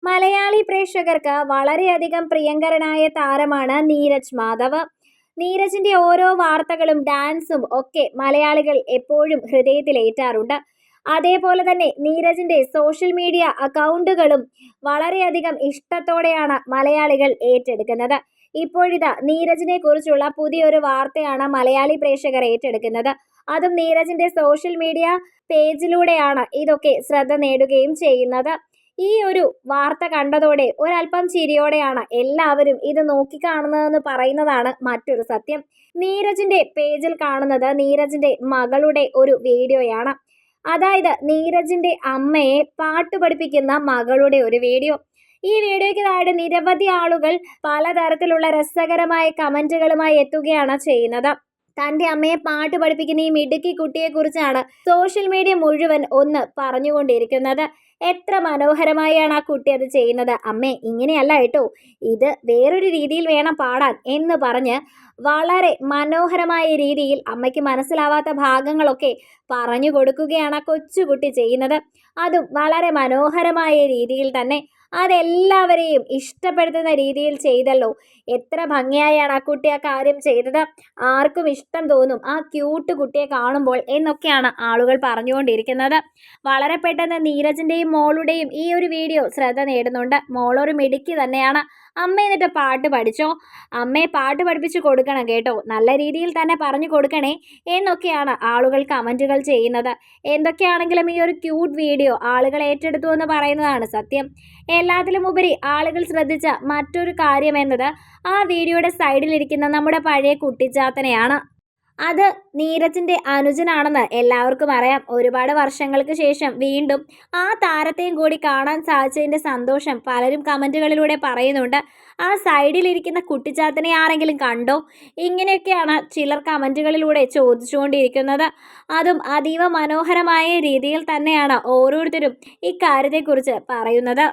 മലയാളി പ്രേക്ഷകർക്ക് വളരെയധികം പ്രിയങ്കരനായ താരമാണ് നീരജ് മാധവ്. നീരജിന്റെ ഓരോ വാർത്തകളും ഡാൻസും ഒക്കെ മലയാളികൾ എപ്പോഴും ഹൃദയത്തിലേറ്റാറുണ്ട്. അതേപോലെ തന്നെ നീരജിന്റെ സോഷ്യൽ മീഡിയ അക്കൗണ്ടുകളും വളരെയധികം ഇഷ്ടത്തോടെയാണ് മലയാളികൾ ഏറ്റെടുക്കുന്നത്. ഇപ്പോഴിതാ നീരജിനെ കുറിച്ചുള്ള പുതിയൊരു വാർത്തയാണ് മലയാളി പ്രേക്ഷകർ ഏറ്റെടുക്കുന്നത്. അതും നീരജിന്റെ സോഷ്യൽ മീഡിയ പേജിലൂടെയാണ് ഇതൊക്കെ ശ്രദ്ധ നേടുകയും ചെയ്യുന്നത്. ഈ ഒരു വാർത്ത കണ്ടതോടെ ഒരല്പം ചിരിയോടെയാണ് എല്ലാവരും ഇത് നോക്കിക്കാണുന്നതെന്ന് പറയുന്നതാണ് മറ്റൊരു സത്യം. നീരജിന്റെ പേജിൽ കാണുന്നത് നീരജിന്റെ മകളുടെ ഒരു വീഡിയോയാണ്. അതായത് നീരജിന്റെ അമ്മയെ പാട്ട് പഠിപ്പിക്കുന്ന മകളുടെ ഒരു വീഡിയോ. ഈ വീഡിയോയ്ക്ക് താഴെ നിരവധി ആളുകൾ പലതരത്തിലുള്ള രസകരമായ കമന്റുകളുമായി എത്തുകയാണ് ചെയ്യുന്നത്. തന്റെ അമ്മയെ പാട്ട് പഠിപ്പിക്കുന്ന ഈ മിടുക്കി കുട്ടിയെ കുറിച്ചാണ് സോഷ്യൽ മീഡിയ മുഴുവൻ ഒന്ന് പറഞ്ഞുകൊണ്ടിരിക്കുന്നത്. എത്ര മനോഹരമായാണ് ആ കുട്ടി അത് ചെയ്യുന്നത്. അമ്മേ, ഇങ്ങനെയല്ല കേട്ടോ, ഇത് വേറൊരു രീതിയിൽ വേണം പാടാൻ എന്ന് പറഞ്ഞ് വളരെ മനോഹരമായ രീതിയിൽ അമ്മയ്ക്ക് മനസ്സിലാവാത്ത ഭാഗങ്ങളൊക്കെ പറഞ്ഞു കൊടുക്കുകയാണ് ആ കൊച്ചുകുട്ടി ചെയ്യുന്നത്. അതും വളരെ മനോഹരമായ രീതിയിൽ തന്നെ അതെല്ലാവരെയും ഇഷ്ടപ്പെടുത്തുന്ന രീതിയിൽ ചെയ്തല്ലോ. എത്ര ഭംഗിയായാണ് ആ കുട്ടി ആ കാര്യം ചെയ്തത്. ആർക്കും ഇഷ്ടം തോന്നും ആ ക്യൂട്ട് കുട്ടിയെ കാണുമ്പോൾ എന്നൊക്കെയാണ് ആളുകൾ പറഞ്ഞുകൊണ്ടിരിക്കുന്നത്. വളരെ പെട്ടെന്ന് നീരജിൻ്റെയും മോളുടെയും ഈ ഒരു വീഡിയോ ശ്രദ്ധ നേടുന്നുണ്ട്. മോളൊരു മിടുക്കി തന്നെയാണ്. അമ്മ എന്നിട്ട് പാട്ട് പഠിച്ചോ, അമ്മയെ പാട്ട് പഠിപ്പിച്ച് കൊടുക്കണം കേട്ടോ, നല്ല രീതിയിൽ തന്നെ പറഞ്ഞു കൊടുക്കണേ എന്നൊക്കെയാണ് ആളുകൾ കമൻറ്റുകൾ ചെയ്യുന്നത്. എന്തൊക്കെയാണെങ്കിലും ഈ ഒരു ക്യൂട്ട് വീഡിയോ ആളുകൾ ഏറ്റെടുത്തു എന്ന് പറയുന്നതാണ് സത്യം. എല്ലാത്തിലും ഉപരി ആളുകൾ ശ്രദ്ധിച്ച മറ്റൊരു കാര്യം എന്നത് ആ വീഡിയോയുടെ സൈഡിലിരിക്കുന്ന നമ്മുടെ പഴയ കുട്ടിച്ചാത്തനെയാണ്. അത് നീരജിന്റെ അനുജനാണെന്ന് എല്ലാവർക്കും അറിയാം. ഒരുപാട് വർഷങ്ങൾക്ക് ശേഷം വീണ്ടും ആ താരത്തെയും കൂടി കാണാൻ സാധിച്ചതിന്റെ സന്തോഷം പലരും കമന്റുകളിലൂടെ പറയുന്നുണ്ട്. ആ സൈഡിലിരിക്കുന്ന കുട്ടിച്ചാത്തനെ ആരെങ്കിലും കണ്ടോ? ഇങ്ങനെയൊക്കെയാണ് ചിലർ കമന്റുകളിലൂടെ ചോദിച്ചുകൊണ്ടിരിക്കുന്നത്. അതും അതീവ മനോഹരമായ രീതിയിൽ തന്നെയാണ് ഓരോരുത്തരും ഇക്കാര്യത്തെക്കുറിച്ച് പറയുന്നത്.